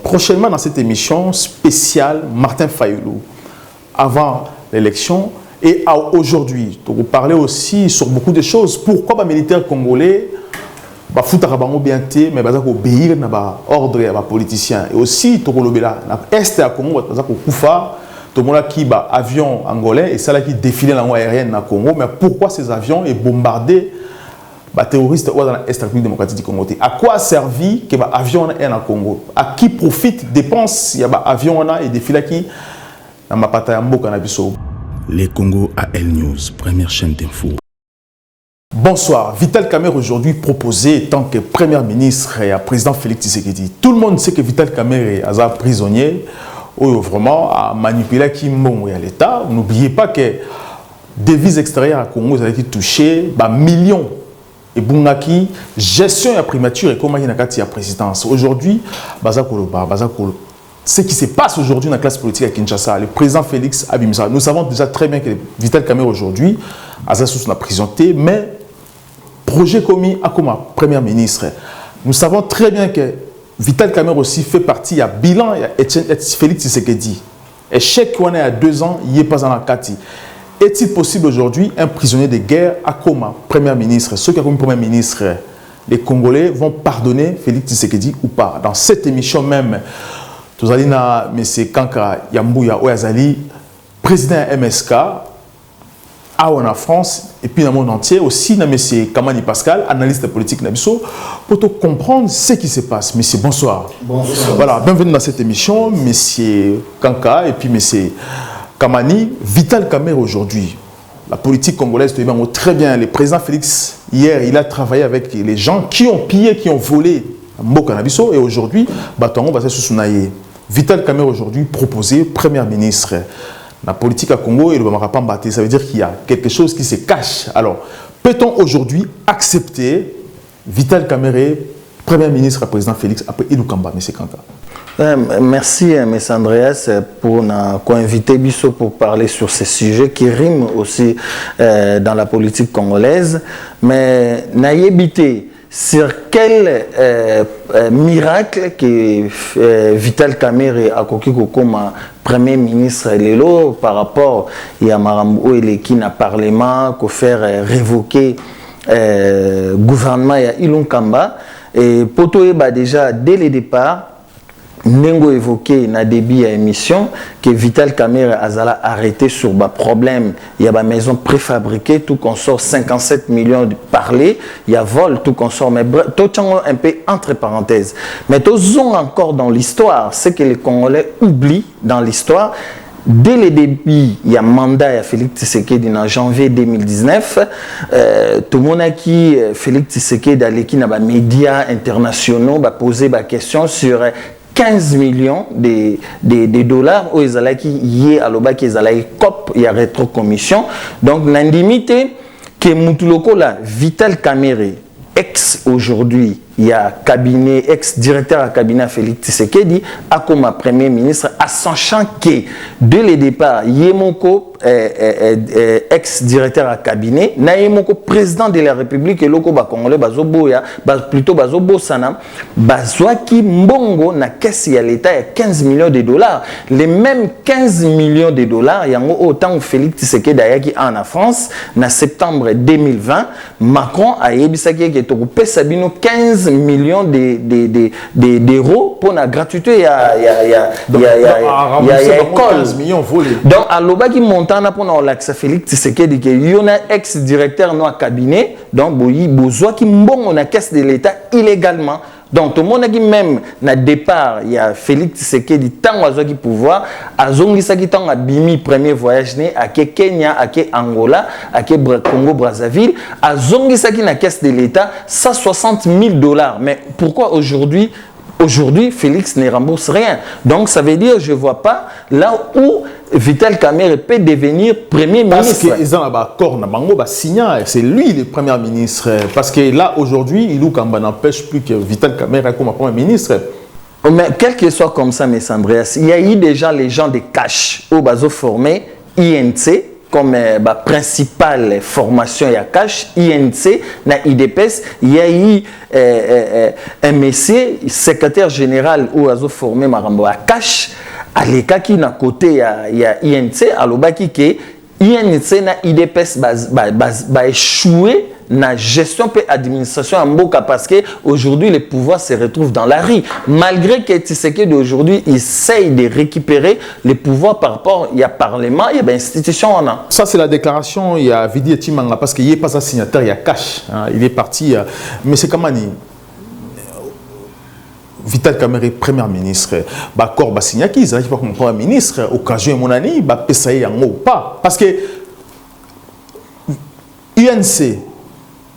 Prochainement dans cette émission spéciale, Martin Fayulu, avant l'élection et aujourd'hui, vous parlez aussi sur beaucoup de choses. Pourquoi les militaires congolais foutent bien mais ils obéir à l'ordre des politiciens. Et aussi, dans l'Est de Congo, tout le monde qui a avion angolais et ça qui défilé la aérienne dans Congo. Mais pourquoi ces avions sont bombardés les terroristes dans l'Est de la République démocratique du Congo? À quoi a servi que l'avion est en Congo? À qui profite, dépense, il y a avion et défilé qui dans ma pata mboka na biso? Les Congo AL News, première chaîne d'info. Bonsoir. Vital Kamerhe aujourd'hui proposé tant que Premier ministre et président Félix Tshisekedi. Tout le monde sait que Vital Kamerhe est un prisonnier ou vraiment a manipulé qui à l'État. N'oubliez pas que devises extérieures à Congo ont été touchées millions. Et Bungaki, gestion et primature et comment il y a la présidence. Aujourd'hui, ce qui se passe aujourd'hui dans la classe politique à Kinshasa, le président Félix Abimisa, nous savons déjà très bien que Vital Kamerhe aujourd'hui a sous la prison, mais projet commis à comme Premier ministre. Nous savons très bien que Vital Kamerhe aussi fait partie, il y a bilan, il y a Félix Tshisekedi. Et chaque année à 2 ans, il n'est pas en la Kati. Est-il possible aujourd'hui un prisonnier de guerre à Koma, Premier ministre? Ceux qui ont comme Premier ministre, les Congolais vont pardonner Félix Tshisekedi ou pas? Dans cette émission même, nous allons na M. Kanka Yambouya Oyazali, président MSK, en France et puis dans le monde entier, aussi na M. Kamani Pascal, analyste politique Nabiso, pour comprendre ce qui se passe. Monsieur, bonsoir. Bonsoir. Voilà, bienvenue dans cette émission, M. Kanka et puis M. Kamani. Vital Kamerhe aujourd'hui, la politique congolaise, très bien. Le président Félix, hier, il a travaillé avec les gens qui ont pillé, qui ont volé Mboka Nabiso et aujourd'hui, on va se soutenir. Vital Kamerhe aujourd'hui proposé Premier ministre. La politique à Congo et le Bamarapambaté, ça veut dire qu'il y a quelque chose qui se cache. Alors, peut-on aujourd'hui accepter Vital Kamerhe, Premier ministre, président Félix, après Ilou Kamba, M. Kanka? Merci, M. Andreas, pour nous inviter pour parler sur ces sujets qui riment aussi dans la politique congolaise. Mais n'ayez sur quel miracle que Vital Kamerhe a comme Premier ministre Lelo par rapport à Marambo et qui n'a parlement qu'au faire révoquer gouvernement à Ilou Kamba. Et Poto déjà dès le départ, Nengo évoqué na début à émission que Vital Kamerhe a arrêté sur le problème. Il y a des maisons préfabriquées, tout qu'on sort 57 millions de parler, il y a vol, tout qu'on sort, mais tout un peu entre parenthèses. Mais tous ont encore dans l'histoire, ce que les Congolais oublient dans l'histoire. Dès le début, il y a un mandat à Félix Tshisekedi en janvier 2019. Tout le monde a qui Félix Tshisekedi dans les médias internationaux a posé la question sur 15 millions de dollars où ils allaient y à l'oba qu'ils allaient cop il y a rétrocommission. Donc l'indemnité que Moutuloko là Vital Kamerhe ex aujourd'hui il y a cabinet ex-directeur à cabinet Félix Tshisekedi a comme Premier ministre à sachant que dès le départ Yemoko ex-directeur à cabinet na Yemoko président de la République et loko ba congolais bazoboya plutôt bazobo sana bazwaki mbongo na caisse ya l'état ya 15 millions de dollars les mêmes 15 millions de dollars yango autant Félix Tshisekedi ayaki en France na septembre 2020 Macron a yebisaki ke to pesa bino 15 millions d'euros pour la gratuité il y a école. Donc à l'obaki montana pour l'accès Félix Tshisekedi que yona ex-directeur no cabinet donc boyi besoin qui mbongo na caisse de l'État illégalement. Donc, tout le monde qui même, na départ, il y a Félix Tshisekedi, tant qui pouvoir, à Zongisaki, tant à Bimi, premier voyage né, à Kenya, à Angola, à Congo, Brazzaville, à Zongisaki, na caisse de l'État, 160 000 $. Mais pourquoi aujourd'hui, Félix ne rembourse rien? Donc, ça veut dire, je ne vois pas là où Vital Kamerhe peut devenir Premier ministre. Parce que c'est lui le Premier ministre. Parce que là, aujourd'hui, Ilou Kamba n'empêche plus que Vital Kamerhe comme Premier ministre. Mais quel que soit comme ça, M. Andreas, il y a eu déjà les gens de cash au baso formé INC comme principale formation ya cash INC na IDPS il y a eu un monsieur secrétaire général ou azo formé marambo ya cash alekaki na côté ya INC alobaki ke INC na IDPS ba échoué na gestion et administration en Mboka parce que aujourd'hui les pouvoirs se retrouvent dans la rue malgré que Tshisekedi d'aujourd'hui essaye de récupérer les pouvoirs par rapport il y a parlement il y a institution ça c'est la déclaration il y a Vidi Etimanga parce qu'il n'est pas un signataire il y a cash hein, il est parti mais c'est comment dit Vital Kamerhe premier ministre corps ba signaki ça pas comme premier ministre occasion mon année ba pesaye yango pas parce que UNC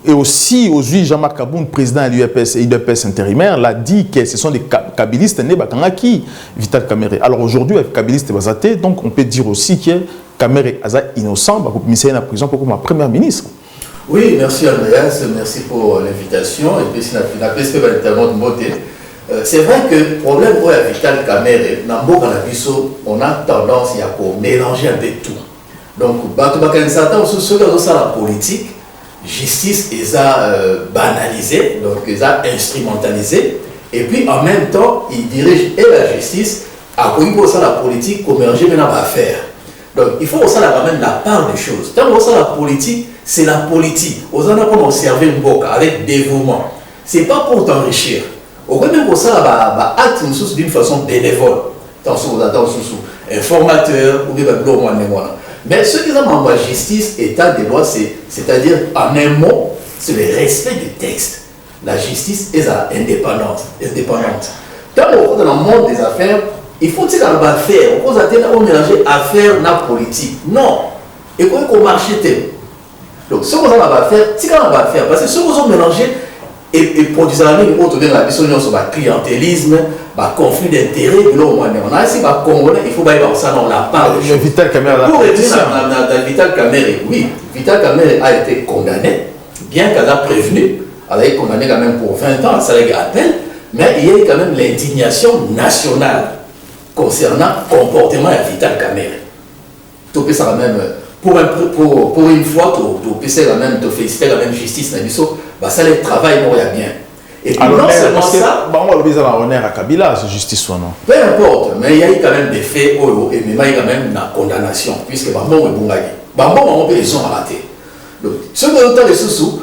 et aussi aujourd'hui Jean-Marc Aboun, président de l'UEPS et l'UEPS intérimaire, l'a dit que ce sont des kabylistes nés bakangaki Vital Kamerhe. Alors aujourd'hui avec kabylistes basaté, donc on peut dire aussi que Kamerhe est innocent, bah mis en prison pour ma première ministre. Oui, merci Andreas, merci pour l'invitation et puis c'est la perspective de beauté. C'est vrai que le problème pour Vital Kamerhe, on a tendance à mélanger un peu tout. Donc, ceux qui ont la politique, justice est banalisée, donc ils ont instrumentalisé, et puis en même temps, ils dirigent et la justice, à quoi pour ça la politique, comme émerger maintenant à faire. Donc il faut aussi même la part des choses. Tant que la politique, c'est la politique. Aux en a observé une boca avec dévouement. C'est pas pour t'enrichir. Au moins même pour ça, acte d'une façon bénévole. Informateur ou bien mais ce qui est en justice, état des lois, c'est-à-dire en un mot, c'est le respect du texte. La justice est indépendante. Dans le monde des affaires, il faut dire qu'on va faire. On peut mélanger affaires et politique. Non. Et quoi qu'on marche donc ce qu'on va faire, c'est qu'on va faire. Parce que ce qu'on mélanger et produisent la ligne autour de la mission sur le clientélisme, le conflit d'intérêts, on a ici le Congolais, il faut que ça on la parle. Vital Kamerhe. Pour revenir à Vital Kamerhe, oui, Vital Kamerhe a été condamné, bien qu'elle a prévenu, elle a été condamnée quand même pour 20 ans, ça l'a appel, mais il y a eu quand même l'indignation nationale concernant le comportement de Vital Kamerhe. Tu peux ça même, pour une fois, tu peux quand même te féliciter la même justice, ça le travail, il y a bien. Et puis non seulement ça, on va le honneur à Kabila, c'est justice ou non. Peu importe, mais il y a eu quand même des faits, et il y a quand même une condamnation, puisque Bambon est Bungagi. Bambon, on peut les ont raté. Donc, ce que l'auteur de Soussou,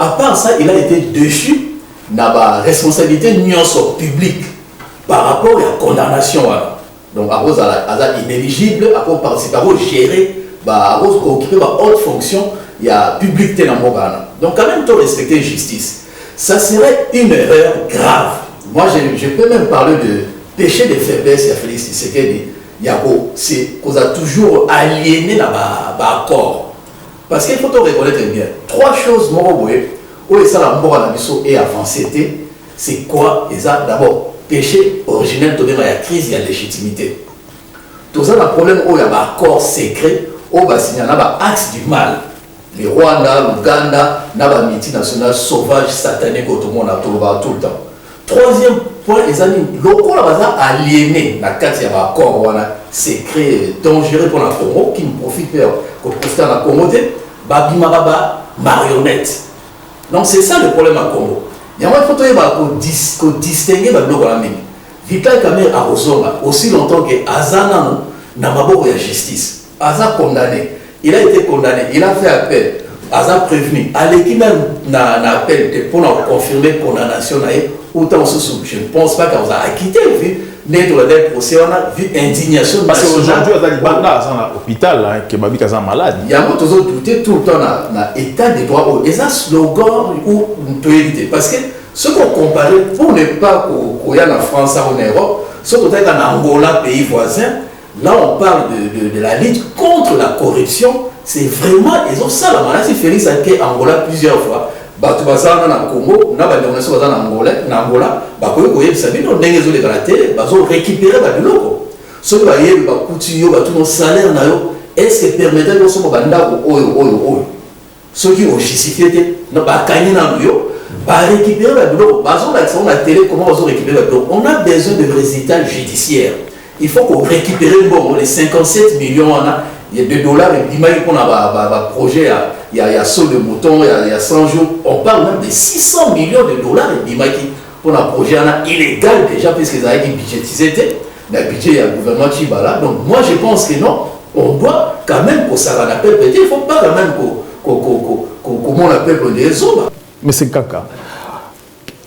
à part ça, il a été déchu dans la responsabilité publique par rapport à la condamnation. Donc, à cause de inéligible, à cause de participer, à cause de gérer, à cause d'occuper une haute fonction, il y a publicité dans le monde. Donc, quand même, tu respecter la justice. Ça serait une erreur grave. Moi, je peux même parler de péché de faiblesse. Il y a Félix Tshisekedi. C'est qu'on a toujours aliéné l'accord. Parce qu'il faut te reconnaître bien. 3 choses, où ça la et avancé, c'est quoi? D'abord, péché originel, de la crise, il y a légitimité. Tout ça, le problème où il y a un accord secret, où il y a un axe du mal. Les Rwanda, l'Ouganda, la multinationale sauvage, satanique, tout le monde a tout le temps. Troisième point, les amis, le aliéné, la carte, il y a un accord secret, dangereux pour la Congo, qui ne profite pas, pour profiter de la Congo, marionnette. Donc c'est ça le problème à Congo. Il y a un faut distinguer le bloc à la mine. Vital Kamerhe a aussi longtemps que Azana n'a pas beaucoup de justice. Azana condamné. Il a été condamné, il a fait appel, Azan prévenu, à l'équipe même n'a appel pour confirmer la condamnation, autant je ne pense pas qu'on a acquitté, vu le procès, on a vu indignation. Parce qu'aujourd'hui, on a des bandes à l'hôpital, qui sont malades. Il y a toujours douté tout le temps dans l'état des droits. Et ça, slogan ou une priorité. Parce que ce qu'on compare, pour ne pas qu'il y ait en France ou en Europe, ce qu'on a en Angola, pays voisin, là, on parle de la lutte contre la corruption. C'est vraiment, ils ont ça, la maladie Félix a été en Angola plusieurs fois. Batu bazana na Congo, na ba ndongo so bazana na Angola, ba ko ko yebisa bino ndenge zo le dans la télé, bazo récupérer ba biloko. So ba yebi ba kutu yo ba tout salaire na yo, est-ce que permettre yo so ba ndako oyo. Ceux qui ont justifié na ba kani na yo, ba récupérer ba biloko, bazo la sur la télé comment bazo récupérer ba biloko. On a besoin de résultats judiciaires. Il faut qu'on récupère bon, les 57 millions il y a 2 dollars et puis il y a un projet, il y a saut de mouton, il y a 100 jours. On parle même de 600 millions de dollars et puis pour un projet illégal déjà, puisqu'ils avaient budgétisé le budget du gouvernement Chibala. Donc moi je pense que non, on doit quand même, ça va l'appeler petit, il ne faut pas quand même comment on appelle les hommes. Mais c'est caca.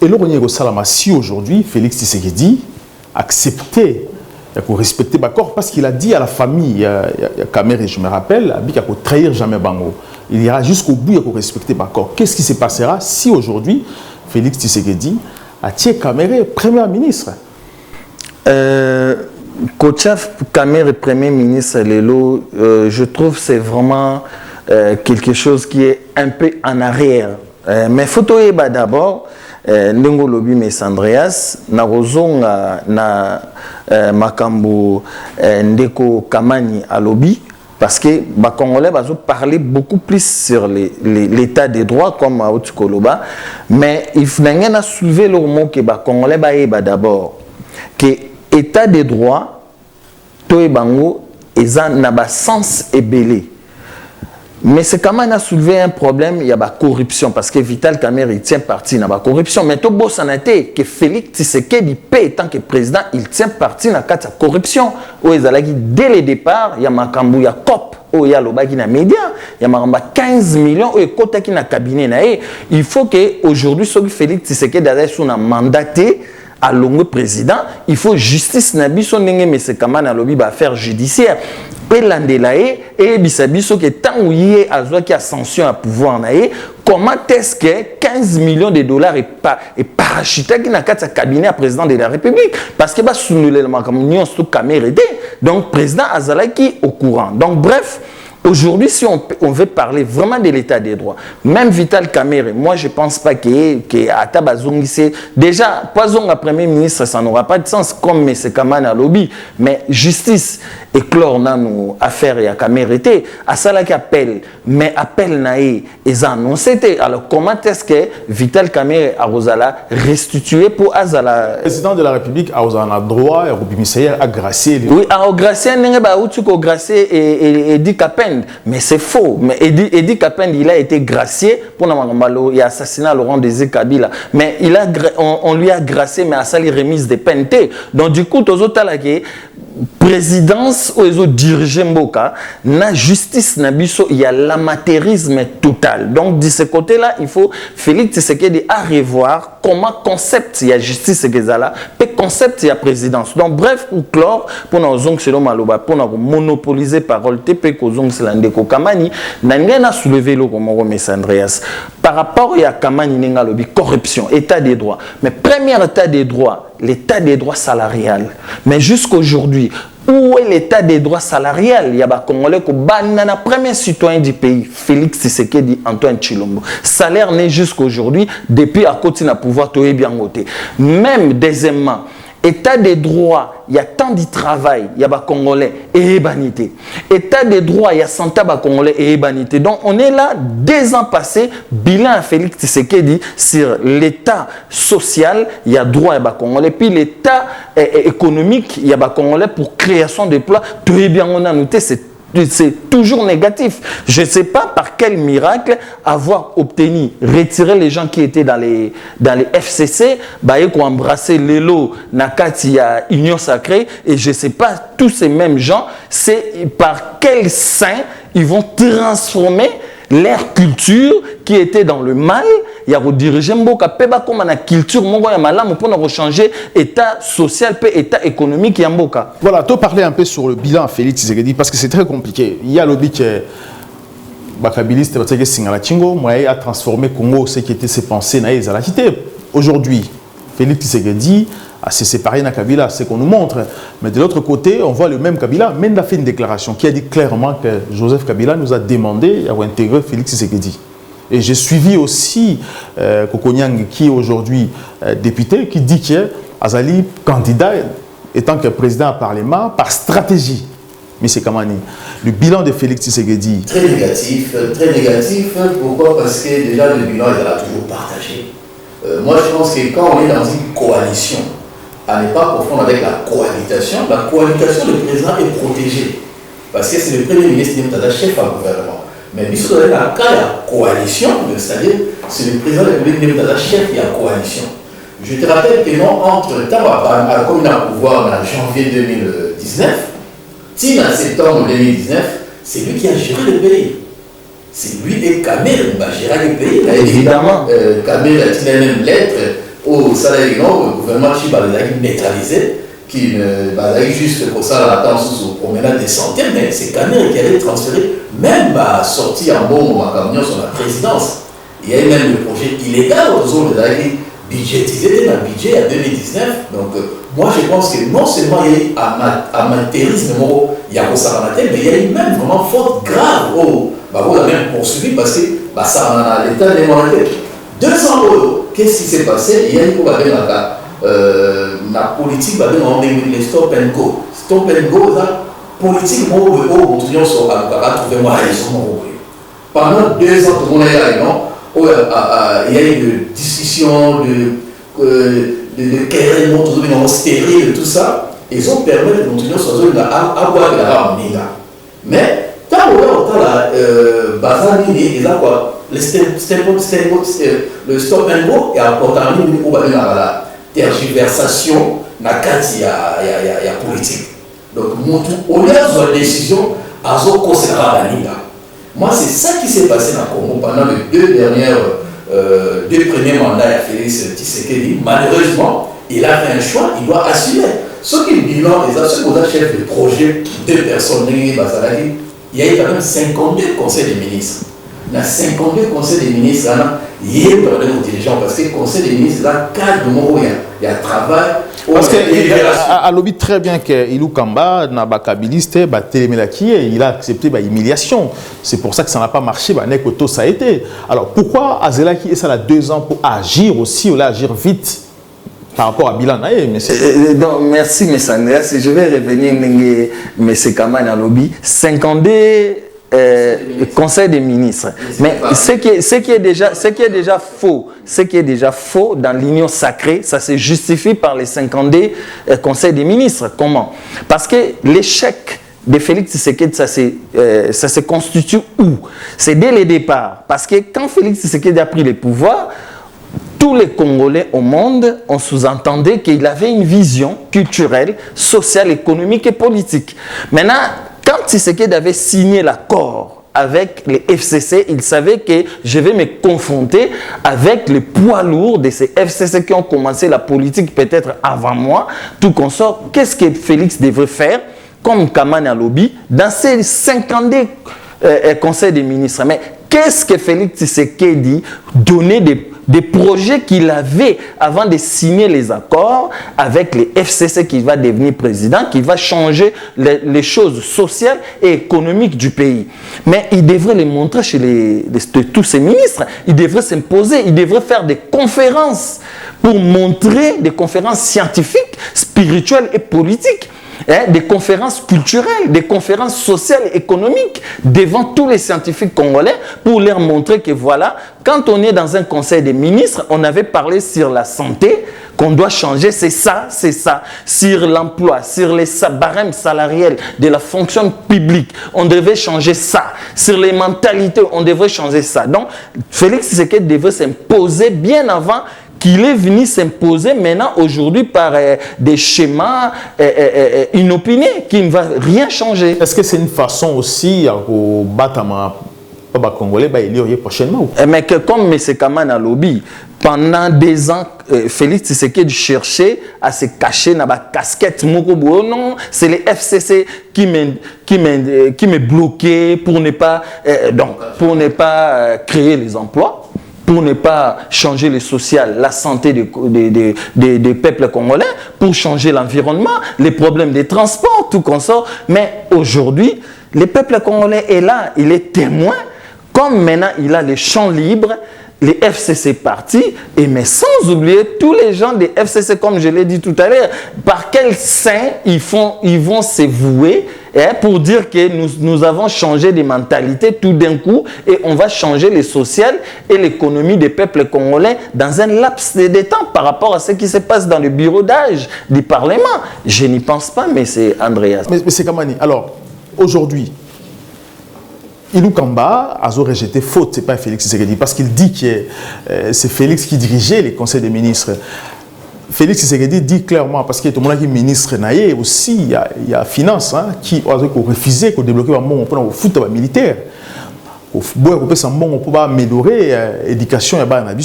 Et là, on est au Salama. Si aujourd'hui, Félix Tshisekedi acceptait de respecter l'accord, parce qu'il a dit à la famille, il y a Kamere, je me rappelle, qu'il ne faut trahir jamais Bango. Il ira jusqu'au bout, il faut respecter l'accord. Qu'est-ce qui se passera si aujourd'hui, Félix Tshisekedi a tué Kamere, Premier ministre? Kochaf Kamere, Premier ministre, Lelo, je trouve que c'est vraiment quelque chose qui est un peu en arrière. Mais photo eba d'abord ndenge lobi Mess Andreas na kozonga na makambo ndeko Kamani à lobby parce que les Congolais vont parler beaucoup plus sur l'état des droits comme à Otukoloba, mais il faut soulever le mot que les Congolais eba d'abord que l'état des droits to ebango eza na ba sens ebelé. Mais c'est quand même à soulever un problème, il y a la corruption, parce que Vital Kamerhe tient parti dans la corruption. Mais tout beau sanité que Félix Tshisekedi paie tant que président, il tient parti dans la corruption. Dès le départ, il y a Makambu, il y a COP, il y a l'Obagi dans les médias, il y a 15 millions, il y a Kota qui dans le cabinet. Il faut qu'aujourd'hui, Félix Tshisekedi a un mandaté à longue président, il faut justice nabiso ndenge mais kamana na lobby ba affaire judiciaire et l'andelae et bisabiso que tant où y est azwa qui a sanction à pouvoir naé comment est-ce que 15 millions de dollars est parachuté qui n'a qu'à cabinet à président de la République parce que ba sunule la comme union sous caméra donc président Azalaki au courant donc bref. Aujourd'hui, si on veut parler vraiment de l'état des droits, même Vital Kamerhe, moi je ne pense pas que Atabazongi c'est déjà, poison à Premier ministre, ça n'aura pas de sens comme M. Kamana lobby, mais justice et clore dans nos affaires et à Kamerhe, à ça qui appelle, mais appel naï et annoncé. Alors comment est-ce que Vital Kamerhe a Rosala restitué pour Azala? Le président de la République a droit à gracier. Oui, à gracier, et dit qu'appelle. Mais c'est faux. Mais Edi Kapend, il a été gracié pour il a assassiné Laurent Désiré Kabila. Mais on lui a gracié, mais à ça, les remises de peine. Donc, du coup, tous autres, présidence ou les autres dirigeants Mboka, la justice, il y a l'amateurisme total. Donc, de ce côté-là, il faut Félix Tshisekedi à revoir comment concept il y a justice et là, puis concept il y a présidence. Donc, bref, pour clore, pour nous monopoliser parole, TP Ndeko Kamani, n'a soulevé le comme Mess Andreas. Par rapport à Kamani Nenga Lobi, corruption, état des droits. Mais premier état des droits, l'état des droits salarial. Mais jusqu'aujourd'hui, où est l'état des droits salariales? Il y a des Congolais qui sont premier citoyen du pays, Félix Tshisekedi, Antoine Tshilombo. Salaire n'est jusqu'aujourd'hui, depuis à côté de pouvoir tout bien voter. Même deuxièmement, état des droits, il y a tant de travail, il y a des Congolais et banité. État des droits, il y a 100 Congolais et banité. Donc on est là, 2 ans passés, bilan à Félix Tshisekedi sur l'état social, il y a droit à des Congolais. Puis l'état économique, il y a des Congolais pour création d'emplois. Tout est bien, on a noté, c'est toujours négatif. Je ne sais pas par quel miracle avoir obtenu, retirer les gens qui étaient dans les FCC, qui ont embrassé l'élo, Nakati, Union Sacrée, et je ne sais pas, tous ces mêmes gens, c'est par quel sein ils vont transformer leur culture qui était dans le mal. Il y a des dirigeants qui ont comme la culture pour changer l'état social et l'état économique. Voilà, tu parlais un peu sur le bilan Félix Tshisekedi parce que c'est très compliqué. Il y a le but que Bakabiliste a transformé Congo, ce qui était ses pensées. Aujourd'hui, Félix Tshisekedi a se séparé de Kabila, c'est ce qu'on nous montre. Mais de l'autre côté, on voit le même Kabila, même a fait une déclaration qui a dit clairement que Joseph Kabila nous a demandé d'intégrer Félix Tshisekedi. Et j'ai suivi aussi Kokonyang, qui est aujourd'hui député, qui dit que Azali, candidat, étant que président à Parlement, par stratégie. Mais c'est Kamani. Le bilan de Félix Tshisekedi. Très négatif. Pourquoi? Parce que déjà le bilan, il a toujours partagé. Moi, je pense que quand on est dans une coalition, à ne pas confondre avec la cohabitation, le président est protégé. parce que c'est le premier ministre qui est chef du gouvernement. Mais il y a un cas de coalition, c'est-à-dire c'est le président de la République qui est chef de la coalition. Je te rappelle que non, entre-temps, comme il a pouvoir en janvier 2019, si en septembre 2019, c'est lui qui a géré le pays. C'est lui et Kamel qui a géré le pays. Évidemment. Kamel a tiré même lettre au salarié, le gouvernement Chiba les a neutralisé, qui ne juste pour ça l'attente sous promenade des centaines, mais c'est Kamel qui allait transférer, même à sortir en bon moment sur la présidence. Il y a eu même le projet illégal aux zones de budgétisé dans le budget en 2019. Donc, moi je pense que non seulement il y a eu amateurisme, il y a mais il y a eu même vraiment faute grave. On a même poursuivi parce que ça a l'état démocratique. 2 ans, qu'est-ce qui s'est passé? Il y a eu la politique, les stop and go. Stop and go, la politique, on sur trouver moi raison. Pendant 2 ans, tout le monde il y a eu des discussions, de querelles, de stérile, tout ça. Ils ont permis de continuer sur zone à avoir la rame. Mais, quand on a le stop and go et apporter la tergiversation dans la politique. Donc, on a une décision à ce qu'on se moi, c'est ça qui s'est passé dans le Congo pendant les 2 premiers mandats de Félix Tshisekedi. Malheureusement, il a fait un choix, il doit assumer. Ce qui est bilan, ceux qui ont chef de projet, 2 personnes, il y a eu quand même 52 conseils des ministres. Dans 52 conseils des ministres, il y a eu des dirigeants parce que le conseil des ministres, là, cadre de mon il y a travail. Parce qu'il lobby très bien qu'Ilou Kamba, il a accepté l'humiliation. C'est pour ça que ça n'a pas marché, ça a été. Alors pourquoi Azelaki et ça a 2 ans pour agir aussi, ou agir vite par rapport à Bilan donc, merci, M. Andreas. Je vais revenir à M. Kamba dans le lobby. 52 Conseil des ministres. Mais ce qui est déjà faux dans l'union sacrée, ça se justifie par les 52 Conseils des ministres. Comment? Parce que l'échec de Félix Tshisekedi, ça se constitue où? C'est dès le départ. Parce que quand Félix Tshisekedi a pris le pouvoir, tous les Congolais au monde, on sous-entendait qu'il avait une vision culturelle, sociale, économique et politique. Maintenant, quand Tshisekedi avait signé l'accord avec les FCC, il savait que je vais me confronter avec les poids lourds de ces FCC qui ont commencé la politique peut-être avant moi, tout consort. Qu'est-ce que Félix devrait faire comme Kamani à lobby dans ces 52 conseils des ministres? Mais qu'est-ce que Félix Tshisekedi donnait des projets qu'il avait avant de signer les accords avec les FCC qui va devenir président, qui va changer les choses sociales et économiques du pays. Mais il devrait les montrer chez tous ces ministres. Il devrait s'imposer, il devrait faire des conférences pour montrer des conférences scientifiques, spirituelles et politiques. Des conférences culturelles, des conférences sociales et économiques devant tous les scientifiques congolais pour leur montrer que voilà, quand on est dans un conseil des ministres, on avait parlé sur la santé, qu'on doit changer, c'est ça, sur l'emploi, sur les barèmes salariales de la fonction publique, on devait changer ça, sur les mentalités, on devrait changer ça. Donc, Félix Tshisekedi devait s'imposer bien avant qu'il est venu s'imposer maintenant aujourd'hui par des schémas inopinés qui ne va rien changer. Est-ce que c'est une façon aussi au Batama Congolais il prochainement? Mais que comme M. Kaman a lobby, pendant 2 ans, Félix Tshisekedi cherchait à se cacher dans la casquette. Non, c'est les FCC qui me bloquaient pour ne pas créer les emplois, pour ne pas changer le social, la santé des peuples congolais, pour changer l'environnement, les problèmes des transports, tout consort. Mais aujourd'hui, le peuple congolais est là, il est témoin. Comme maintenant, il a les champs libres, les FCC partis, mais sans oublier tous les gens des FCC, comme je l'ai dit tout à l'heure, par quel sein ils vont se vouer pour dire que nous avons changé de mentalité tout d'un coup et on va changer le social et l'économie des peuples congolais dans un laps de temps par rapport à ce qui se passe dans le bureau d'âge du Parlement. Je n'y pense pas, mais c'est Andreas. Mais c'est Kamani. Alors, aujourd'hui, Ilou Kamba a rejeté faute, c'est pas Félix Tshisekedi, parce qu'il dit que c'est Félix qui dirigeait les conseils des ministres. Félix Tshisekedi dit clairement, parce qu'il y a tout le monde qui est ministre naïe, aussi il y a finance qui a refusé de débloquer un monde pour le foot militaire. On peut améliorer l'éducation et la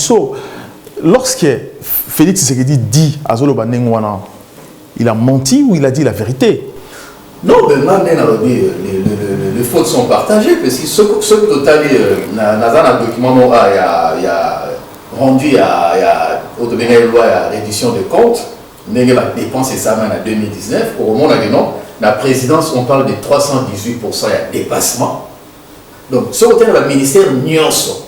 lorsque Félix Tshisekedi dit à Zolo Banengwana, il a menti ou il a dit la vérité? Non, mais maintenant, les fautes sont partagées, parce que ce que total, dans un document, il y a rendu au domaine de la loi à réduction des comptes, il y a dépense et ça en 2019. Au moment où la présidence, on parle de 318% de dépassement. Donc, ce côté, le ministère Nyonso,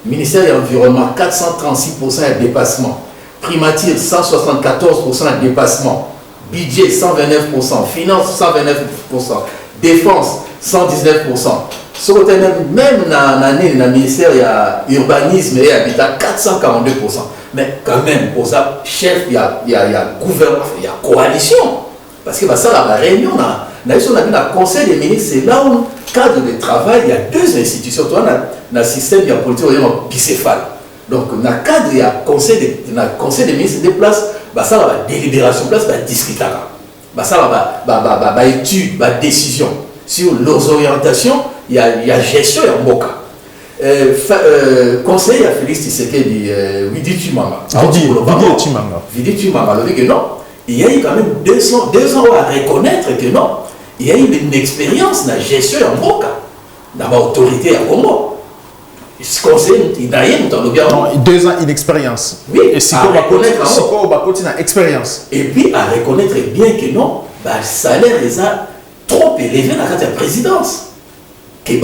ministère de l'Environnement, 436% de dépassement, primature, 174% de dépassement, budget, 129%, finance, 129%, défense, 119%. Ce côté, même dans l'année, dans le ministère, il y a urbanisme et habitat, 442%. Mais quand même, pour ça, chef, il y a gouvernement, il y a coalition. Parce que ça, la réunion, on a le conseil des ministres, c'est là où, cadre de travail, il y a deux institutions. Dans le système, il y a politique, il y a bicéphale. Donc, dans le cadre, il y a conseil des ministres, des places, ça, la délibération, place, discuter. Ça, la étude, la décision. Sur l'orientation, il y a gestion et Mboka. Conseiller à Félix Tshisekedi, Vidi Tumanga. Vidi Tumanga, il dit que non. Il y a eu quand même 2 ans à reconnaître que non. Il y a eu une expérience dans la gestion et Mboka, dans l'autorité à Congo. Ce conseiller, il a eu 2 ans d'expérience. Oui, et si on va continuer expérience. Et puis à reconnaître bien que non, le salaire est trop élevé dans la présidence. Que mais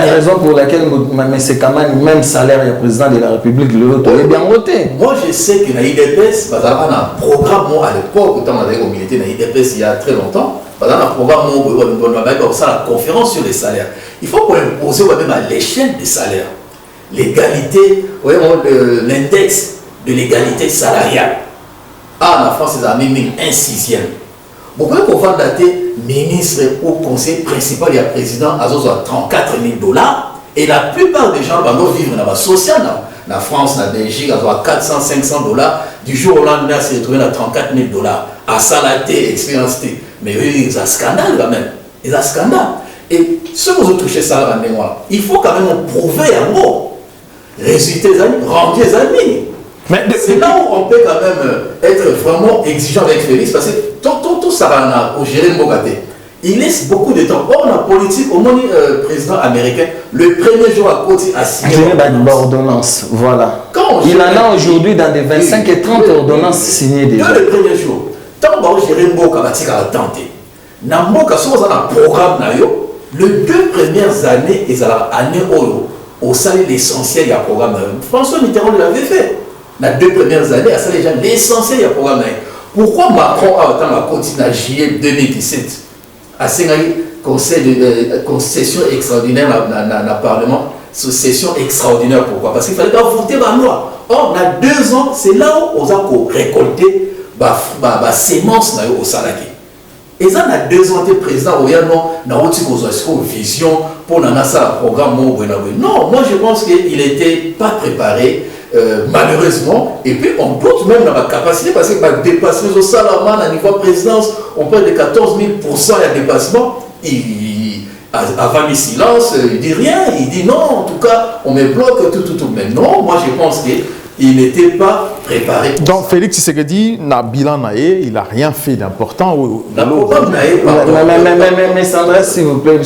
la raison pour laquelle M. Kaman, même salaire du président de la République, il est bien voté. Moi, je sais que dans l'IDPS, il y a un programme, à l'époque, quand on avait milité dans l'IDPS il y a très longtemps, il y a un programme où on a la conférence sur les salaires. Il faut qu'on impose même à l'échelle des salaires. L'égalité, l'index de l'égalité salariale. Ah, en France, c'est un 6e. Pourquoi on va dater ministre ou conseil principal et président à 34 000 $, et la plupart des gens vivent dans la social, dans la France, dans la Belgique, à 400, 500 $, du jour au lendemain, c'est retrouvé à 34 000 $, à salaté, expérience. Mais il y a un scandale quand même. Il y a un scandale. Et ceux qui ont touché ça, il faut quand même prouver un mot. Résultat, rendre les amis. C'est là où on peut quand même être vraiment exigeant avec Félix, parce que tout ça va gérer le Bogaté. Il laisse beaucoup de temps. Or, la politique, au moins président américain, le premier jour à côté a signé l'ordonnance. Voilà. Il en a aujourd'hui dans des 25 et 30 ordonnances signées déjà. Le premier jour, tant que gérer le Bogaté a tenté. Dans le Bogaté, si vous avez un programme, les 2 premières années, ils ont année au salaire l'essentiel du programme. François Mitterrand l'avait fait. Dans les 2 premières années, à déjà l'essentiel du programme. Pourquoi Macron a continué en juillet 2017 à conseil de concession extraordinaire dans le Parlement, sous session extraordinaire? Pourquoi? Parce qu'il fallait pas voter la loi. Or, dans 2 ans, c'est là où on a récolté la sémence au salarié. Et ça, dans 2 ans, le président, il y a une vision pour le programme. Non, moi je pense qu'il n'était pas préparé. Malheureusement, et puis on doute même dans la capacité, parce que dépasser au salaman à niveau présidence, on parle de 14 000% de dépassement. Avant le silence, il dit rien, il dit non, en tout cas, on me bloque tout. Mais non, moi je pense qu'il n'était pas préparé. Donc Félix Tshisekedi n'a bilan naé, il n'a rien fait d'important. Mais Sandra, s'il vous plaît,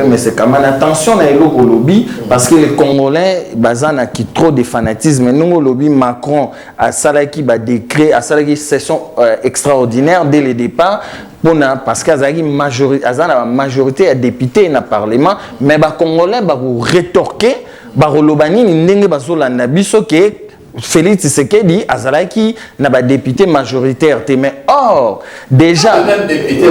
mais c'est quand même attention à au lobby, parce que les Congolais, bazana qui trop de fanatisme, nous au lobby Macron a salaki décret, a salaki session extraordinaire dès le départ. Parce qu'il y a une majorité à députés dans le Parlement, mais les Congolais vont rétorquer, les Lobani, les Bazola Nabiso, qui Félix Tshisekedi azalaki na ba député majoritaire mais or déjà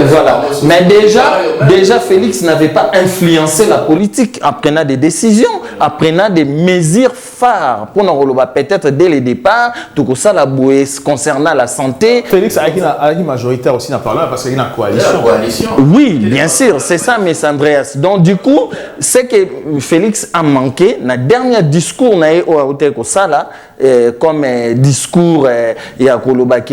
voilà mais déjà Félix n'avait pas influencé la politique en prenant des décisions, en prenant des mesures phares pour nous peut-être dès le départ tout ça la bouée concernant la santé. Félix a une majoritaire aussi dans le Parlement parce qu'il y a une coalition. Oui, bien sûr, c'est ça, M. Andreas. Donc du coup, c'est que Félix a manqué na dernier discours na comme discours il y a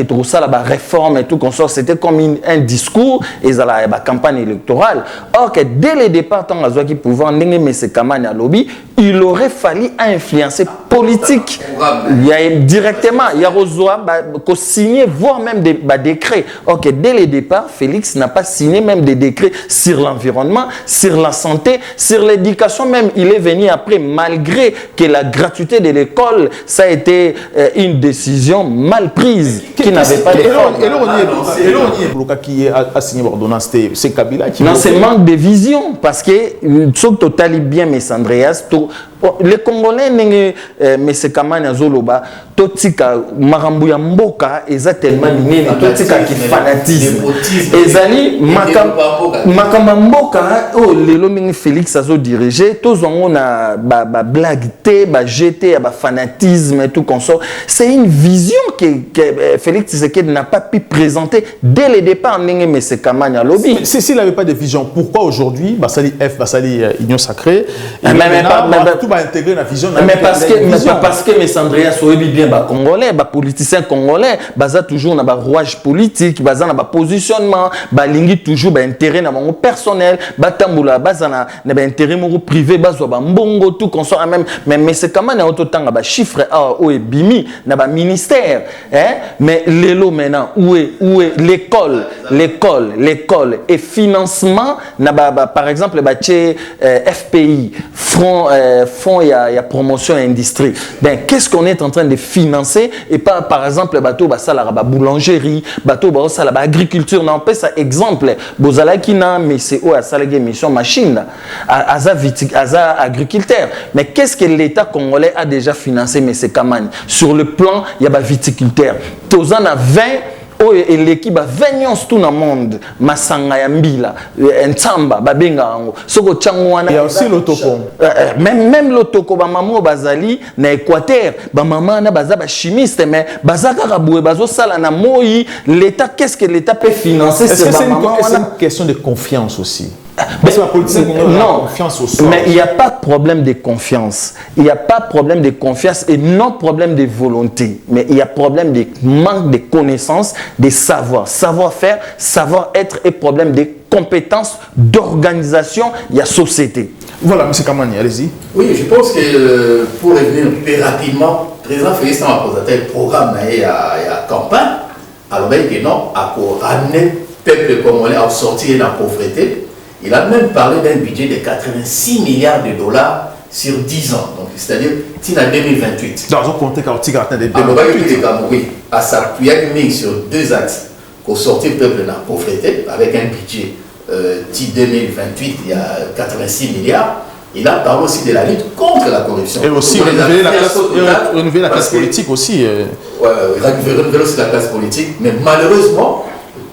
tout ça la réforme et tout comme ça, c'était comme un discours et ça la campagne électorale. Or que dès le départ tant que qui pouvoir ndenge mais c'est campagne à lobby, il aurait fallu influencer politique. Il y a directement il y a besoin de signer voire même des décrets. OK, dès le départ, Félix n'a pas signé même des décrets sur l'environnement, sur la santé, sur l'éducation même, il est venu après malgré que la gratuité de l'école ça a été une décision mal prise qui n'avait pas de forme. Et là on qui a signé l'ordonnance c'est Kabila qui non, c'est manque de vision parce que ce total bien mais Andreas les Congolais mais c'est Kamana Zoloba totika marambu ya mboka eza tellement nini totika ki fanatisme ezali makamba mboka oh lelo mingi Félix azo diriger tozongo na ba blague te ba jeter ba fanatisme et tout comme ça. C'est une vision que Félix Tshisekedi n'a pas pu présenter dès le départ mais c'est Kamana lobby. S'il n'avait pas de vision, pourquoi aujourd'hui Basali F Basali Union Sacrée tout va intégrer la vision mais parce que mes Andreas Oebi bien Congolais, politiciens congolais, basa toujours na rouage politique, basa na positionnement, lingi toujours intérêt na mon personnel, tambula basa na intérêt mon privé, basa mbongo tout comme ça même mais c'est comment na autant ba chiffre o bimi na ba ministère mais lelo maintenant où est l'école et financement na par exemple FPI fonds il y a promotion industrie. Ben qu'est-ce qu'on est en train de financer et pas par exemple bateau basala ba boulangerie, bateau basala ba agriculture. Non, pas ça exemple bozala kina mais c'est au asala mission machine aza agriculteur. Mais qu'est-ce que l'État congolais a déjà financé mais c'est Kamani sur le plan il y a ba viticulteur. Tozan a 20 et l'équipe a 20 tout dans le monde masanga ya mbila ntamba babenga ngo soko changwana. Il y a aussi l'otoko même l'otoko ba maman bazali na Équateur ba maman na baza ba chimiste mais bazaka raboué bazo sala na moi l'État qu'est-ce que l'État peut financer c'est une question de confiance aussi. Mais non, mais il n'y a pas de problème de confiance. Il n'y a pas de problème de confiance et non problème de volonté. Mais il y a problème de manque de connaissances, de savoir. Savoir-faire, savoir-être et problème de compétences, d'organisation, il y a société. Voilà, M. Kamani, allez-y. Oui, je pense que pour revenir plus rapidement, le président Félix a présenté le programme et la campagne. Alors, que non, pour ramener le peuple congolais à sortir de la pauvreté. Il a même parlé d'un budget de 86 milliards de dollars sur 10 ans. Donc, c'est-à-dire, en 2028. Donc, on compte quand tu as des oui, à s'appuyer sur deux axes pour sortir le peuple de la pauvreté, avec un budget 2028, il y a 86 milliards. Il a parlé aussi de la lutte contre la corruption. Et aussi renouveler la classe politique aussi. Oui, renouveler aussi la classe politique. Mais malheureusement,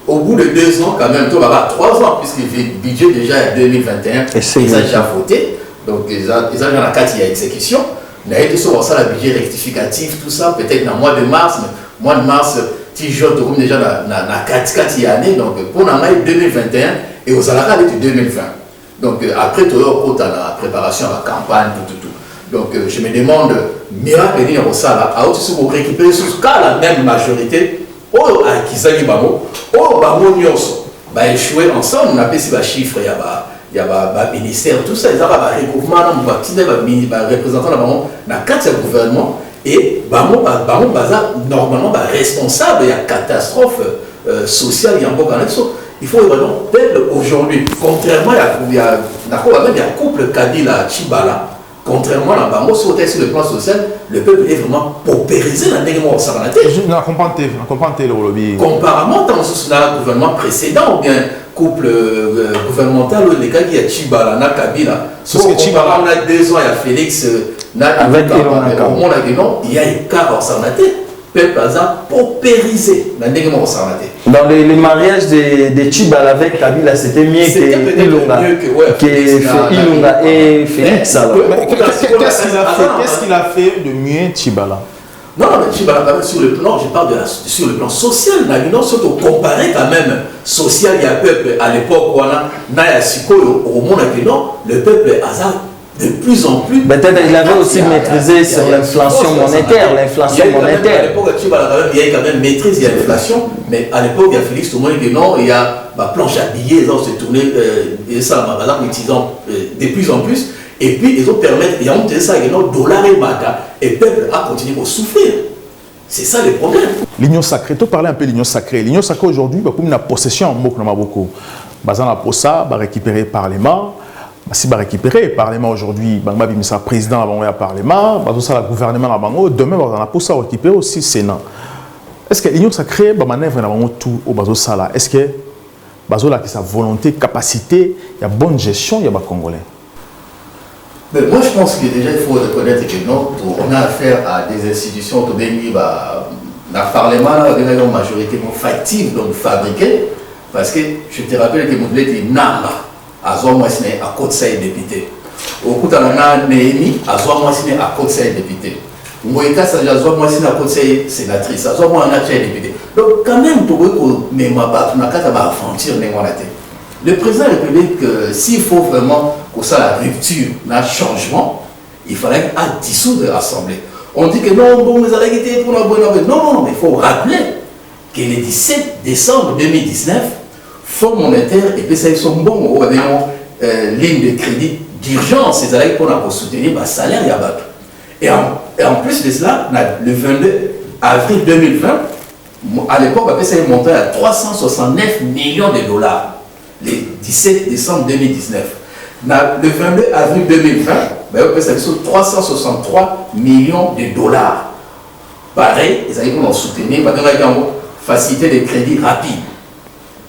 au bout de 2 ans, quand même, tout va avoir 3 ans, puisque le budget déjà est 2021, ils ont déjà voté. Donc, ils ont déjà la carte, il y a exécution. Il y a été sur ça, le budget rectificatif, tout ça, peut-être dans le mois de mars, mais mois de mars, si je trouve déjà dans la carte année, donc pour l'année 2021 et aux alarats de 2020. Donc, après, tout le monde dans la préparation à la campagne, tout. Donc, je me demande, miracle, il y a ça là, à aussi pour récupérer ce cas la même majorité. Oh, à Kizali Bamo, oh, Bamo Nyonso, bah échoué ensemble, on appelle ces chiffres, il y a ministère, tout ça, il y a un regroupement, un représentant dans la carte du gouvernement, et Bamo Baza, normalement, responsable, il y a catastrophe sociale, il y a un peu il faut vraiment, aujourd'hui, contrairement il y a couple Kadila Chibala, contrairement à Bamo, sur le plan social, le peuple est vraiment paupérisé dans le monde. Je ne comprends pas le lobby. Comparément dans le gouvernement précédent, ou bien couple gouvernemental, les cas qui a Chibala, na Kabila, parce que Chibala, on a 2 ans, il y a Félix, avec au monde il y a écart en Sarnaté. Peuple a paupérisé dans le monde. Dans les mariages de Chibala avec Kabila, c'était mieux que Ilunga et Félix. Qu'est-ce qu'il a fait de mieux Chibala? Non, mais Chibala, quand même, sur le plan, je parle sur le plan social. Surtout comparé quand même social, il y a un peuple à l'époque où on a au monde, le peuple a de plus en plus. Peut-être il avait aussi maîtrisé sur l'inflation monétaire. À l'époque, il y a quand même maîtrise, il y a l'inflation, mais à l'époque, il y a Félix, tout le monde dit non, il y a ma planche à billets, ils ont se tourner, et ça, par exemple, utilisant de plus en plus. Et puis, ils ont permis, il y a monté ça, il y a un dollar et maca, et le peuple a continué à souffrir. C'est ça le problème. L'union sacrée, tu parlais un peu de l'union sacrée. L'union sacrée aujourd'hui, comme une possession en beaucoup. Bazan la possa, va récupérer le Parlement. Si va récupérer le Parlement aujourd'hui, Bangba Bimisa président avant le Parlement, tout ça le gouvernement là bango, demain va possa récupérer aussi le Sénat. Est-ce que l'union sacrée va manœuvrer dans tout au bazo ça là? Est-ce que bazo là qui sa volonté, capacité, il y a bonne gestion, il y a Congolais? Mais moi, je pense que déjà, il faut reconnaître que non, on a affaire à des institutions, dans le Parlement, on a une majorité factive, donc fabriquée, parce que je te rappelle que mon blé est Namba, à Zomoisine, à Côte-Saïd député. Au coup de la Néhémie, à Zomoisine, à Côte-Saïd député. Moïka, ça a Zomoisine, à Côte-Saïd sénatrice, à Zomoisine, député. Donc, quand même, pour eux, mais ma part, on a qu'à aventure, le président de la République, s'il faut vraiment que ça la rupture, un changement, il fallait dissoudre l'Assemblée. On dit que non, bon, nous allons quitter pour la bonne. Non, mais il faut rappeler que le 17 décembre 2019, Fonds monétaire et puis ça ils sont bons, ligne de crédit d'urgence, ils allaient pour soutenir le salaire et en plus de cela, le 22 avril 2020, à l'époque, ça est monté à 369 millions de dollars. Le 17 décembre 2019. Le 22 avril 2020, ça est 363 millions de dollars. Pareil, ils allaient pour soutenir, faciliter les crédits rapides.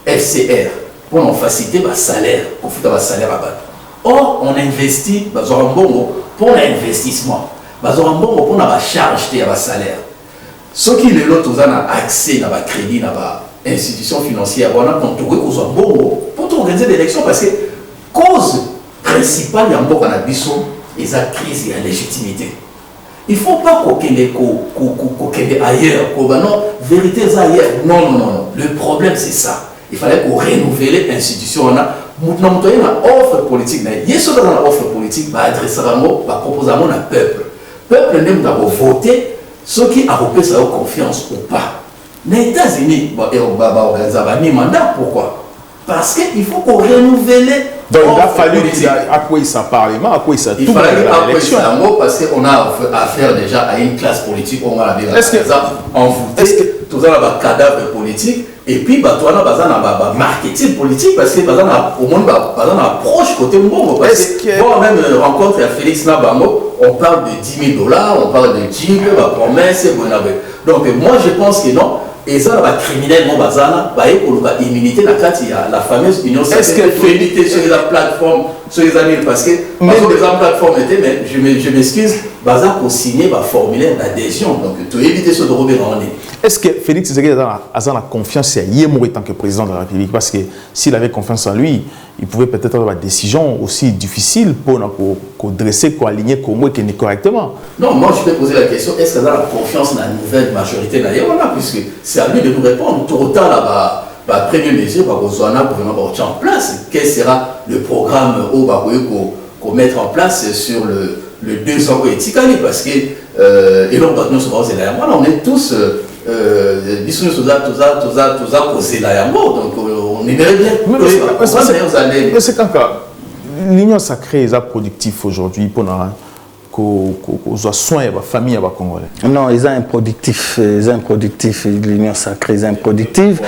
FCR, pour nous faciliter le salaire, pour faire le salaire à bas. Or, on investit pour l'investissement, pour la charge de la salaire. Ce qui est l'autre, on a accès à crédit, à institution financière, on a contrôlé pour organiser l'élection parce que la cause principale de la crise et la légitimité. Il ne faut pas qu'on ait ailleurs, non, vérité ailleurs. Non. Le problème, c'est ça. Il fallait qu'on renouvelle l'institution. On a une offre politique. Il y a une offre politique qui va adresser proposer à mon peuple. Le peuple n'a pas voté ceux qui ont sa confiance ou pas. Les États-Unis, on va organiser un mandat. Pourquoi? Parce qu'il faut qu'on renouvelle. Donc il a fallu à quoi il s'en parlement, à quoi il s'en il fallait l'élection. Parce qu'on a affaire déjà à une classe politique. On va la envoûter. Tout ça, un cadavre politique. Et puis, bah, toi, on a un marketing politique parce que, au moins, on approche côté Mbongo. Parce que, bon, même rencontre à Félix Nabango, on parle de 10 000 $, on parle de Jeep, la promesse, donc, moi, je pense que non. Et ça, va criminel, mon bazana, va y immunité, la fameuse union. Est-ce que immunité sur la plateforme, sur les années, parce que, mais la plateforme était, mais je m'excuse, bazar pour signer un formulaire d'adhésion. Donc, tu éviter ce de Robert Randé. Est-ce que Félix Tshisekedi a la confiance à Yémo en tant que président de la République? Parce que s'il avait confiance en lui, il pouvait peut-être avoir des décisions aussi difficiles pour dresser, pour aligner Congo et correctement. Non, moi je peux poser la question, est-ce qu'il a la confiance dans la nouvelle majorité d'ailleurs? Puisque c'est à lui de nous répondre. Tout autant, la première mesure, le gouvernement va en place. Quel sera le programme qu'on mettre en place sur le 2 ans éthique? Parce que, et donc, on est tous. Donc on aimerait bien. Mais c'est quand l'union sacrée est productif aujourd'hui pour soin de la famille congolais. Non, ils sont improductifs, l'Union sacrée est improductive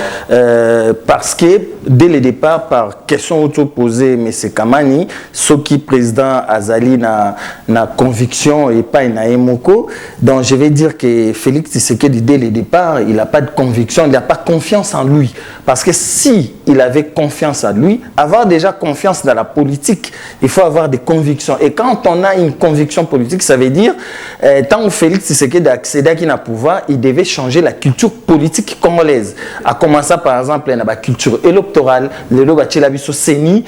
parce que dès le départ, par question posée M. Kamani, ce qui président Azali na conviction et pas na émoko, donc je vais dire que Félix Tshisekedi dès le départ, il n'a pas de conviction, il n'a pas confiance en lui, parce que si il avait confiance en lui, avoir déjà confiance dans la politique, il faut avoir des convictions, et quand on a une conviction politique, ça veut dire tant que Félix Tshisekedi a accédé à le pouvoir, il devait changer la culture politique congolaise, à commencer par exemple la culture électorale, le CENI,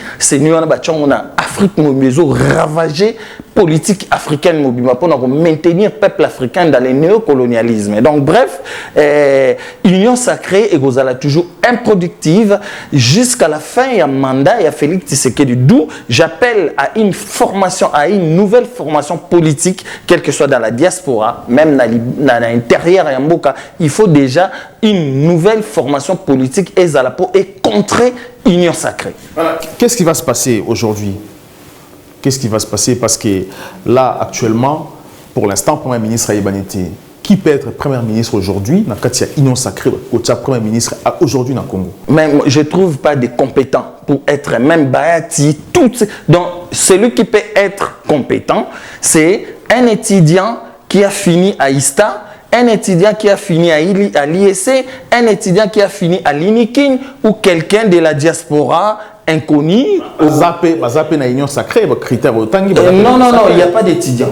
on a Afrique ravagé politique africaine pour maintenir le peuple africain dans le néocolonialisme. Donc bref, Union sacrée et Gozala toujours improductive jusqu'à la fin du mandat et à Félix Tshisekedi. D'où j'appelle à une formation, à une nouvelle formation politique, quelle que soit dans la diaspora, même dans l'intérieur de Mboka, il faut déjà une nouvelle formation politique et Zalapo et contrer Union sacrée. Voilà. Qu'est-ce qui va se passer aujourd'hui? Qu'est-ce qui va se passer? Parce que là, actuellement, pour l'instant, Premier ministre Aïbanete, qui peut être Premier ministre aujourd'hui, dans le cas de l'Union sacrée, Premier ministre aujourd'hui dans le Congo? Mais je ne trouve pas de compétents pour être même Bayati. Donc, celui qui peut être compétent, c'est un étudiant qui a fini à ISTA, un étudiant qui a fini à l'IEC, un étudiant qui a fini à l'INIKIN ou quelqu'un de la diaspora inconnu. Zappé na Union sacrée, critère autant. Non, il n'y a pas d'étudiants.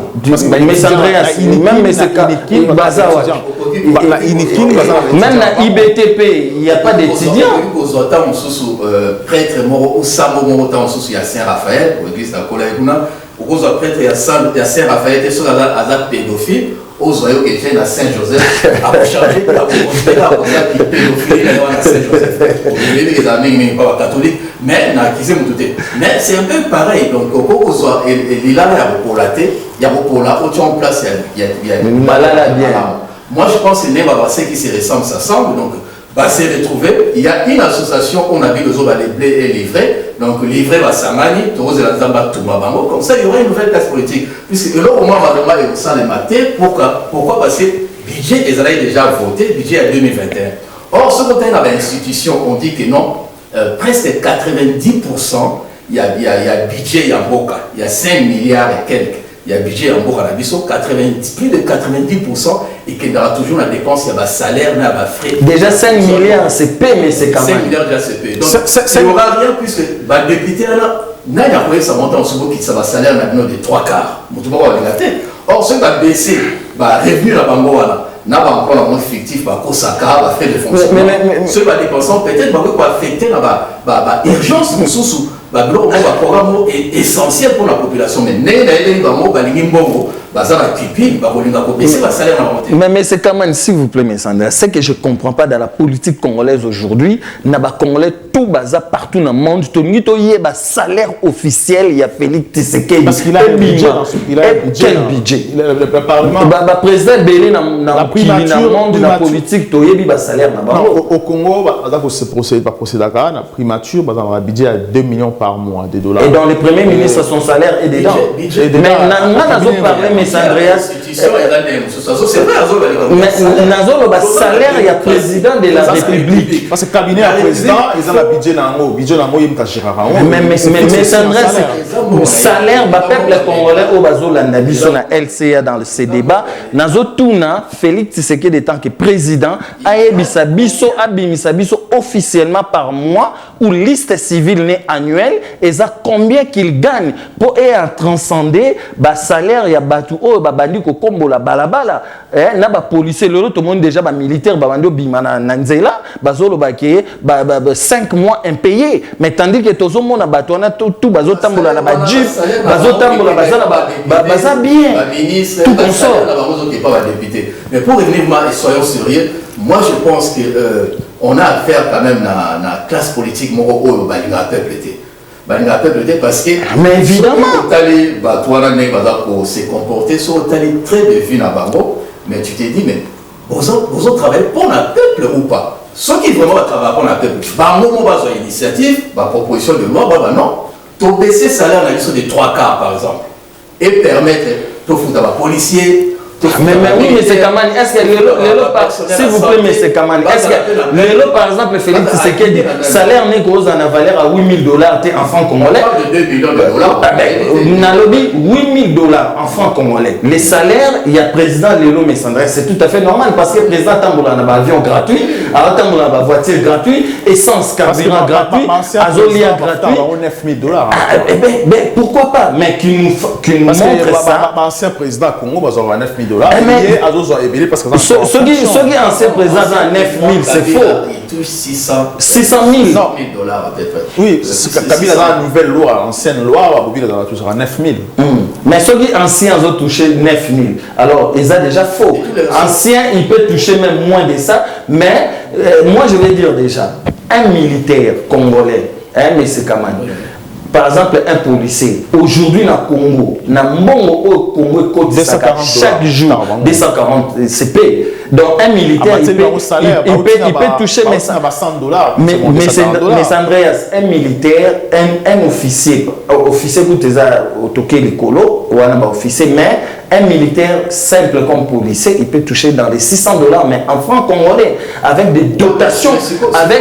Même la IBTP, il n'y a pas d'étudiants. Prêtre moro ou Sambo moro tant il y a Saint-Raphaël, pour l'église de la Colaïgouna, ou prêtre il y a Saint-Raphaël, et sur la pédophile. Aux oiseaux qui viennent à Saint-Joseph, à changer la pédophilie, à Saint-Joseph. Les amis, pas catholiques, mais mais c'est un peu pareil. Donc, il y a place, il y a une maladie. Moi, je pense que les Nébabassés qui se ressemblent s'assemblent. Donc, va se retrouver. Il y a une association qu'on a vu les autres les blés et livrés. Donc, livré va s'amani, comme ça, il y aura une nouvelle classe politique. Puisque là, au moins, on va ça les mater. Pourquoi? Parce que le budget, ils avaient déjà voté, budget à 2021. Or, ce côté dans l'institution, on dit que non, presque 90%, il y a budget, il y a Boka, il y a 5 milliards et quelques. Il y a budget en Boka Nabiso, plus de 90%, et qu'il y aura toujours la dépense, il y a salaire, il y a frais. Déjà 5 milliards, c'est payé, mais c'est quand même. 5 milliards déjà, c'est payé. Donc, il n'y aura rien, puisque le député, là, il y a quoi ça monte en sous qui ça va salaire maintenant de 3 quarts. Or, ce qui va baisser, revenu la Bangoana, n'a pas encore la montre fictif, Kosaka, frais de fonctionnement. Ce qui va dépenser, peut-être, va affecter l'urgence, le programme est essentiel pour la population. Mais c'est quand même, s'il vous plaît, M. Sandra, c'est que je ne comprends pas dans la politique congolaise aujourd'hui. Congolais tout bazar partout dans le monde. Il y a un salaire officiel, il y a Félix Tshisekedi. Parce qu'il a un budget. Quel budget? Le Parlement. Le président Bélé dans le monde de la politique, il y a un salaire. Au Congo, c'est procédé la primature, le budget à 2 millions par mois de dollars. Et dans le Premier ministre, son salaire est dedans. Mais on a parlé, M. Andreas. Mais salaire, il y a président de la République. Parce que le cabinet à président, ils ont le budget dans le budget, mais Andreas, le salaire, le peuple congolais, au bazo la nabiso na LCA dans ces débats, nazo tuna Félix Tshisekedi en tant que président, aebisa biso officiellement par mois ou liste civile annuelle, et ça combien qu'il gagne pour transcender le salaire, il y a batu oh babandi ko kombo la balabala na ba policier le tout le monde déjà ba militaire babandi bimana nanzela bazolo ba ke 5 mois impayés, mais tandis que tozo mona batona tout bazo tambola na ba jeep bazo tambola bazala baza bien tout comme ça. Mais pour revenir, soyons sérieux, moi je pense que on a affaire quand même à la classe politique moro au balinga peuple parce que mais évidemment se comporter sur très de vie na bango, mais tu te dis mais vous travaillez pour le peuple ou pas? Ceux qui vraiment travaillent pour le peuple, bango ba une initiative, ba proposition de loi, non, to baisser salaire na de 3 quarts par exemple et permettre tout fout à policier. Mais oui, mais c'est Kamani. Est-ce que s'il vous plaît, mais c'est Kamani. Est-ce que par exemple, Félix Tshisekedi, salaire n'est gros en valeur à $8 000 en francs congolais. De 2 millions de dollars. Nalobi, $8 000 en francs congolais. Les salaires, il y a président Lelo Messandré, c'est tout à fait normal parce que le président Tamboula n'a pas avion gratuit, Tamboula n'a pas voiture gratuite, essence, carburant gratuit, azolia gratuit. $9 000. Mais pourquoi pas? Mais qu'il nous montre ça. L'ancien président Congo va avoir $9 000. Ceux qui ancien président à 9 000, c'est faux. Il touche 600 000 dollars peut-être. Oui, Kabila dans la nouvelle loi, l'ancienne loi, il va toucher à 9 000. Mais ceux qui anciens ont touché 9 000. Alors, ils ont déjà faux. Ancien, il peut toucher même moins de ça. Mais moi, je vais dire déjà, un militaire congolais, mais c'est Kamani. Par exemple, un policier, aujourd'hui dans le Congo, dans le Congo, chaque jour, 240 CP. Donc, un militaire, il peut toucher mais $100. Mais Andreas, un militaire, un officier qui est toqué les colos, ou un officier, mais un militaire simple comme policier, il peut toucher dans les $600, mais en francs congolais, avec des dotations, nationales.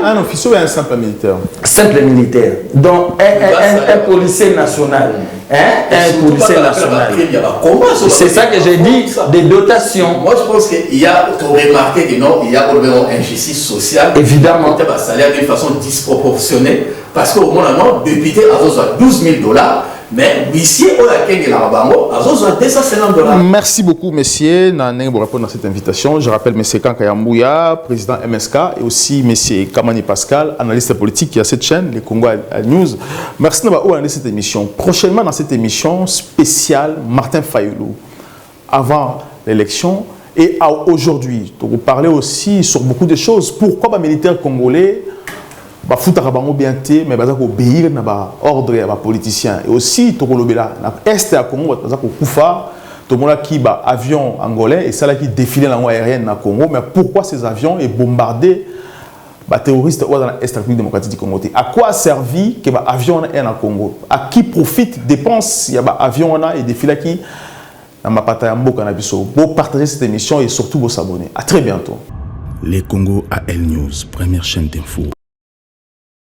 Un officier ou un simple militaire? Simple militaire. Donc, un policier national. Un policier national. C'est ça que j'ai dit, des dotations. Moi, je pense qu'il y a, tu as remarqué qu'il y a une injustice sociale. Évidemment. Un salaire d'une façon disproportionnée. Parce qu'au moins, le député a $12 000. Mais huissier, merci beaucoup, messieurs. Pour répondre à cette invitation, je rappelle M. Kankaya Mbouya, président MSK, et aussi M. Kamani Pascal, analyste politique qui a cette chaîne, les Congo News. Merci d'avoir regardé cette émission. Prochainement, dans cette émission spéciale, Martin Fayoulou, avant l'élection et aujourd'hui. Vous parlez aussi sur beaucoup de choses. Pourquoi les militaires congolais ba futaka bango bien te mais baza ko obéir na ba ordre ya ba politiciens et aussi to kolobela na est ya Congo baza ko kufa to mona ki ba avion angolais et ça là qui défilé la aérienne na Congo mais pourquoi ces avions est bombardé ba terroristes dans la République démocratique du Congo? À quoi a servi que ba avion na na Congo? À qui profite dépense ya ba avion na et défilé qui na mapata ya mboka na biso? Pour partager cette émission et surtout vous s'abonner. À très bientôt. Les Congo AL News, première chaîne d'info.